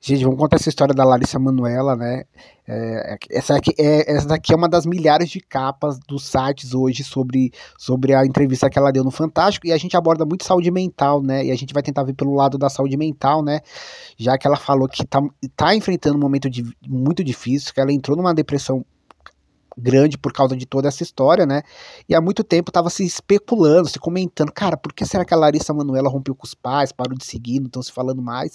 Gente, vamos contar essa história da Larissa Manoela, né? Essa daqui é uma das milhares de capas dos sites hoje sobre a entrevista que ela deu no Fantástico, e a gente aborda muito saúde mental, né? E a gente vai tentar ver pelo lado da saúde mental, né? Já que ela falou que tá enfrentando um momento muito difícil, que ela entrou numa depressão grande por causa de toda essa história, né? E há muito tempo tava se especulando, se comentando, cara, por que será que a Larissa Manoela rompeu com os pais, parou de seguir, não estão se falando mais?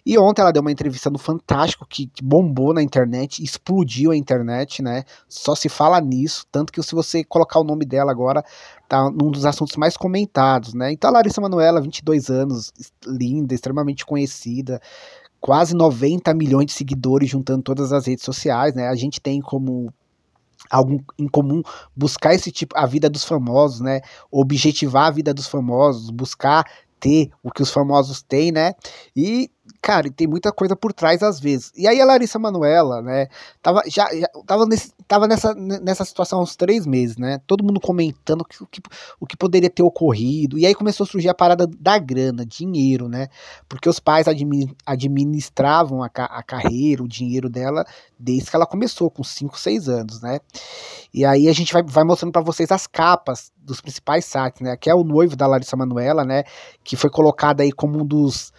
E ontem ela deu uma entrevista no Fantástico que bombou na internet, explodiu a internet, né? Só se fala nisso, tanto que se você colocar o nome dela agora, tá num dos assuntos mais comentados, né? Então a Larissa Manoela, 22 anos, linda, extremamente conhecida, quase 90 milhões de seguidores juntando todas as redes sociais, né? A gente tem como algo em comum buscar esse tipo, a vida dos famosos, né? Objetivar a vida dos famosos, buscar ter o que os famosos têm, né? E, cara, tem muita coisa por trás às vezes. E aí a Larissa Manoela, né, tava nessa situação há uns 3 meses, né? Todo mundo comentando o que poderia ter ocorrido. E aí começou a surgir a parada da grana, dinheiro, né? Porque os pais administravam a carreira, o dinheiro dela, desde que ela começou, com 5, 6 anos, né? E aí a gente vai mostrando para vocês as capas dos principais sites, né? Aqui é o noivo da Larissa Manoela, né? Que foi colocado aí como um dos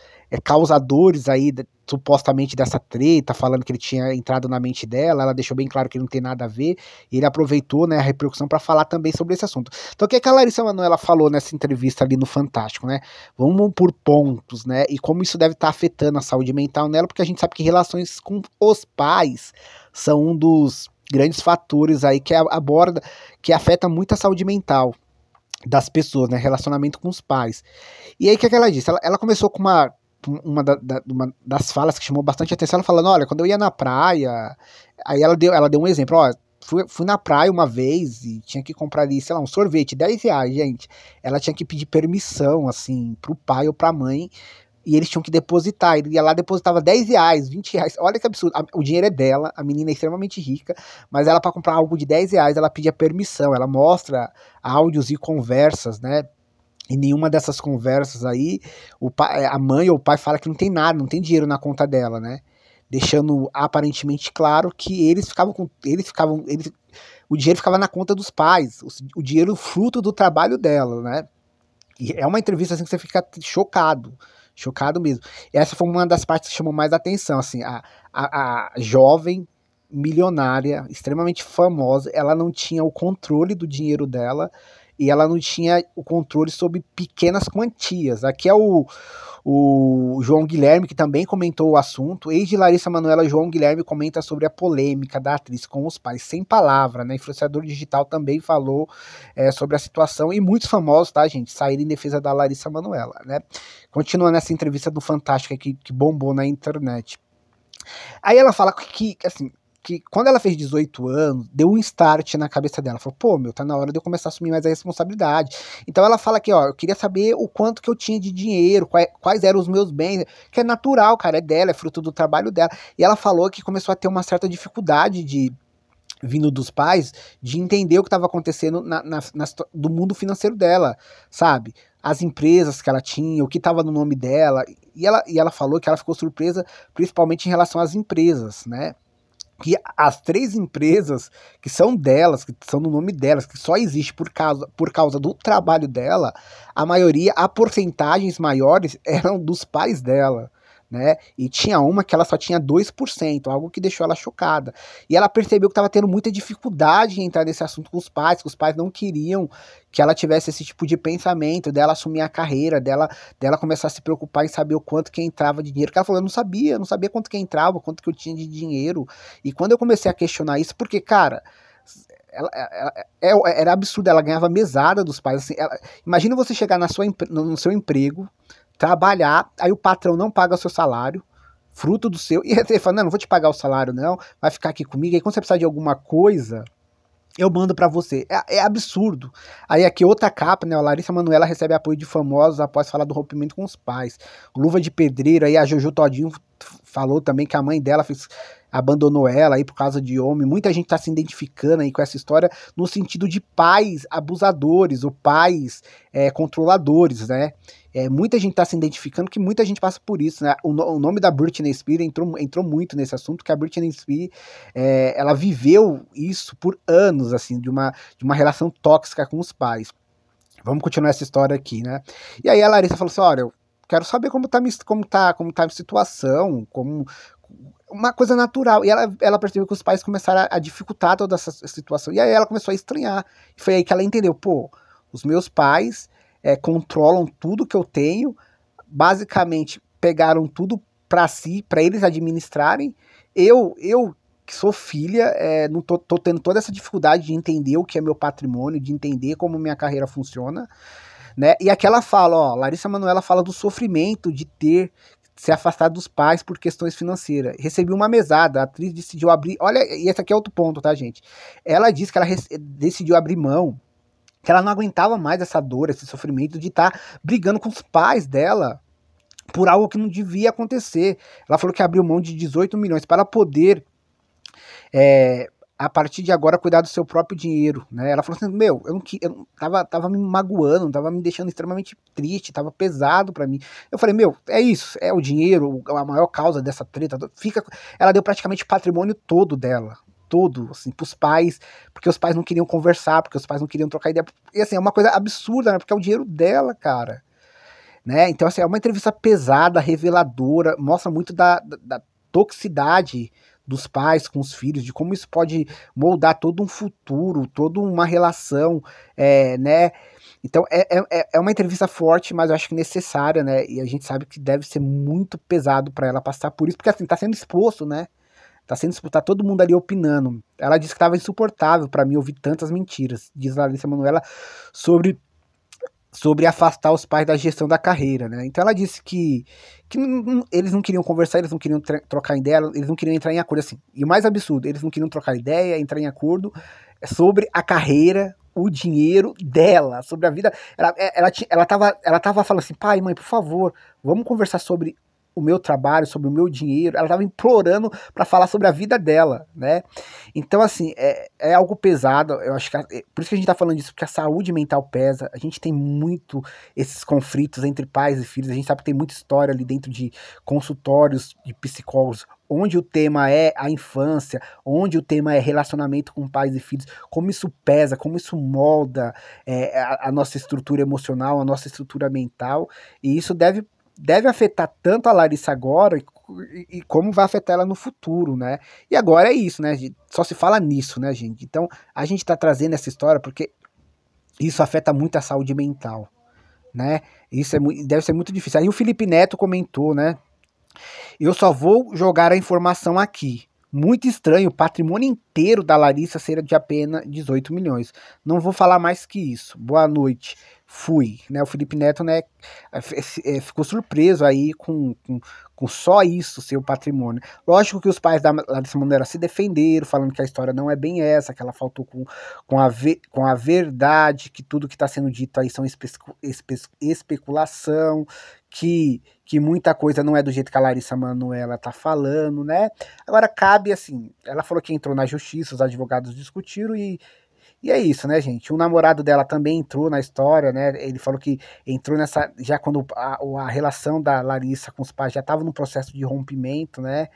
causadores aí, supostamente, dessa treta, falando que ele tinha entrado na mente dela. Ela deixou bem claro que ele não tem nada a ver. E ele aproveitou, né, a repercussão para falar também sobre esse assunto. Então o que a Larissa Manoela falou nessa entrevista ali no Fantástico, né? Vamos por pontos, né? E como isso deve estar afetando a saúde mental nela, porque a gente sabe que relações com os pais são um dos grandes fatores aí que aborda, que afeta muito a saúde mental das pessoas, né? Relacionamento com os pais. E aí o que ela disse? Ela começou com uma das falas que chamou bastante atenção, ela falando, olha, quando eu ia na praia, aí ela deu um exemplo, ó, fui na praia uma vez e tinha que comprar ali, sei lá, um sorvete, R$ 10, gente. Ela tinha que pedir permissão, assim, pro pai ou pra mãe, e eles tinham que depositar. Ele ia lá, depositava R$ 10, R$ 20. Olha que absurdo. O dinheiro é dela, a menina é extremamente rica, mas ela, para comprar algo de R$ 10, ela pedia permissão. Ela mostra áudios e conversas, né? E nenhuma dessas conversas aí, a mãe ou o pai fala que não tem nada, não tem dinheiro na conta dela, né? Deixando aparentemente claro que o dinheiro ficava na conta dos pais, o dinheiro fruto do trabalho dela, né? E é uma entrevista assim que você fica chocado mesmo. E essa foi uma das partes que chamou mais atenção, assim, a jovem milionária, extremamente famosa, ela não tinha o controle do dinheiro dela e ela não tinha o controle sobre pequenas quantias. Aqui é o João Guilherme, que também comentou o assunto. Ex de Larissa Manoela, João Guilherme comenta sobre a polêmica da atriz com os pais, sem palavra, né? Influenciador digital também falou sobre a situação, e muitos famosos, tá, gente, saíram em defesa da Larissa Manoela, né? Continua nessa entrevista do Fantástico que bombou na internet. Aí ela fala assim, que quando ela fez 18 anos, deu um start na cabeça dela. Falou, pô, meu, tá na hora de eu começar a assumir mais a responsabilidade. Então ela fala que, ó, eu queria saber o quanto que eu tinha de dinheiro, quais eram os meus bens, que é natural, cara, é dela, é fruto do trabalho dela. E ela falou que começou a ter uma certa dificuldade vindo dos pais, de entender o que estava acontecendo do mundo financeiro dela, sabe? As empresas que ela tinha, o que estava no nome dela. E ela falou que ela ficou surpresa, principalmente em relação às empresas, né? Que as 3 empresas que são delas, que são no nome delas, que só existe por causa do trabalho dela, a maioria, a porcentagens maiores eram dos pais dela, né? E tinha uma que ela só tinha 2%, algo que deixou ela chocada. E ela percebeu que estava tendo muita dificuldade em entrar nesse assunto com os pais, que os pais não queriam que ela tivesse esse tipo de pensamento, dela assumir a carreira, dela começar a se preocupar em saber o quanto que entrava de dinheiro. Porque ela falou, eu não sabia quanto que entrava, quanto que eu tinha de dinheiro. E quando eu comecei a questionar isso, porque, cara, era absurdo, ela ganhava mesada dos pais. Assim, imagina você chegar no seu emprego, trabalhar, aí o patrão não paga o seu salário, fruto do seu, e você fala, não vou te pagar o salário não, vai ficar aqui comigo, aí quando você precisar de alguma coisa, eu mando pra você. É absurdo. Aí aqui outra capa, né, a Larissa Manoela recebe apoio de famosos após falar do rompimento com os pais. Luva de Pedreiro, aí a Jojo Todinho falou também que a mãe dela abandonou ela aí por causa de homem. Muita gente tá se identificando aí com essa história no sentido de pais abusadores ou pais controladores, né? Muita gente tá se identificando, que muita gente passa por isso, né? O nome da Britney Spears entrou muito nesse assunto, que a Britney Spears, ela viveu isso por anos, assim, de uma relação tóxica com os pais. Vamos continuar essa história aqui, né? E aí a Larissa falou assim, olha, eu quero saber como tá a situação, como uma coisa natural. E ela percebeu que os pais começaram a dificultar toda essa situação. E aí ela começou a estranhar. E foi aí que ela entendeu, pô, os meus pais controlam tudo que eu tenho, basicamente pegaram tudo para si, para eles administrarem. Eu que sou filha, não tô tendo toda essa dificuldade de entender o que é meu patrimônio, de entender como minha carreira funciona, né? E aqui ela fala, ó, Larissa Manoela fala do sofrimento de ter se afastado dos pais por questões financeiras. Recebi uma mesada, a atriz decidiu abrir, olha, e esse aqui é outro ponto, tá, gente? Ela disse que ela decidiu abrir mão, que ela não aguentava mais essa dor, esse sofrimento de estar brigando com os pais dela por algo que não devia acontecer. Ela falou que abriu mão de 18 milhões para poder a partir de agora cuidar do seu próprio dinheiro, né? Ela falou assim, meu, eu tava me magoando, tava me deixando extremamente triste, tava pesado pra mim. Eu falei, meu, é isso, é o dinheiro, a maior causa dessa treta. Ela deu praticamente o patrimônio todo dela, todo, assim, pros pais, porque os pais não queriam conversar, porque os pais não queriam trocar ideia. E assim, é uma coisa absurda, né? Porque é o dinheiro dela, cara. Né? Então, assim, é uma entrevista pesada, reveladora, mostra muito da toxicidade dos pais com os filhos, de como isso pode moldar todo um futuro, toda uma relação, né? Então é uma entrevista forte, mas eu acho que necessária, né? E a gente sabe que deve ser muito pesado para ela passar por isso, porque assim, tá sendo exposto, né? Tá todo mundo ali opinando. Ela disse que estava insuportável para mim ouvir tantas mentiras, diz a Larissa Manoela, sobre afastar os pais da gestão da carreira, né? Então ela disse que eles não queriam conversar, eles não queriam trocar ideia, eles não queriam entrar em acordo, assim. E o mais absurdo, eles não queriam trocar ideia, entrar em acordo sobre a carreira, o dinheiro dela, sobre a vida. Ela tava falando assim, pai, mãe, por favor, vamos conversar sobre o meu trabalho, sobre o meu dinheiro. Ela tava implorando para falar sobre a vida dela, né? Então, assim, é algo pesado. Eu acho que por isso que a gente tá falando disso, porque a saúde mental pesa. A gente tem muito esses conflitos entre pais e filhos. A gente sabe que tem muita história ali dentro de consultórios de psicólogos, onde o tema é a infância, onde o tema é relacionamento com pais e filhos, como isso pesa, como isso molda a nossa estrutura emocional, a nossa estrutura mental. E isso deve afetar tanto a Larissa agora e como vai afetar ela no futuro, né? E agora é isso, né? Só se fala nisso, né, gente? Então a gente tá trazendo essa história porque isso afeta muito a saúde mental, né? Isso deve ser muito difícil. Aí o Felipe Neto comentou, né? Eu só vou jogar a informação aqui. Muito estranho, o patrimônio inteiro da Larissa ser de apenas 18 milhões. Não vou falar mais que isso. Boa noite. Fui. Né? O Felipe Neto, né, ficou surpreso aí com só isso, seu patrimônio. Lógico que os pais da Larissa Manoela se defenderam, falando que a história não é bem essa, que ela faltou com a verdade, que tudo que está sendo dito aí são especulação, que muita coisa não é do jeito que a Larissa Manoela tá falando, né? Agora cabe assim, ela falou que entrou na justiça, os advogados discutiram e é isso, né, gente? O namorado dela também entrou na história, né? Ele falou que entrou nessa. Já quando a relação da Larissa com os pais já estava no processo de rompimento, né?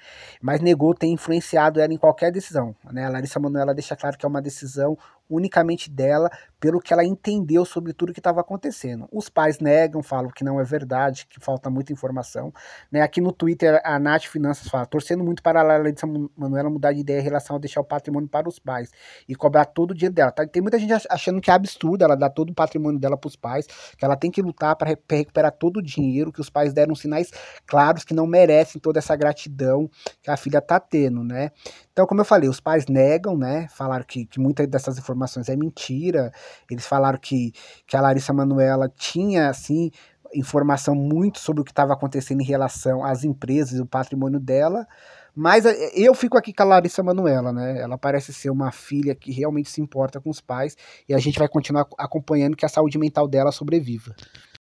Mas negou ter influenciado ela em qualquer decisão, né? A Larissa Manoela deixa claro que é uma decisão unicamente dela, pelo que ela entendeu sobre tudo que estava acontecendo. Os pais negam, falam que não é verdade, que falta muita informação, né? Aqui no Twitter, a Nath Finanças fala, torcendo muito para a Larissa Manoela mudar de ideia em relação a deixar o patrimônio para os pais e cobrar todo o dinheiro dela. Tá? Tem muita gente achando que é absurdo ela dar todo o patrimônio dela para os pais, que ela tem que lutar para recuperar todo o dinheiro, que os pais deram sinais claros que não merecem toda essa gratidão que a filha tá tendo, né? Então, como eu falei, os pais negam, né? Falaram que muitas dessas informações é mentira. Eles falaram que a Larissa Manoela tinha, assim, informação muito sobre o que estava acontecendo em relação às empresas e o patrimônio dela. Mas eu fico aqui com a Larissa Manoela, né? Ela parece ser uma filha que realmente se importa com os pais e a gente vai continuar acompanhando que a saúde mental dela sobreviva.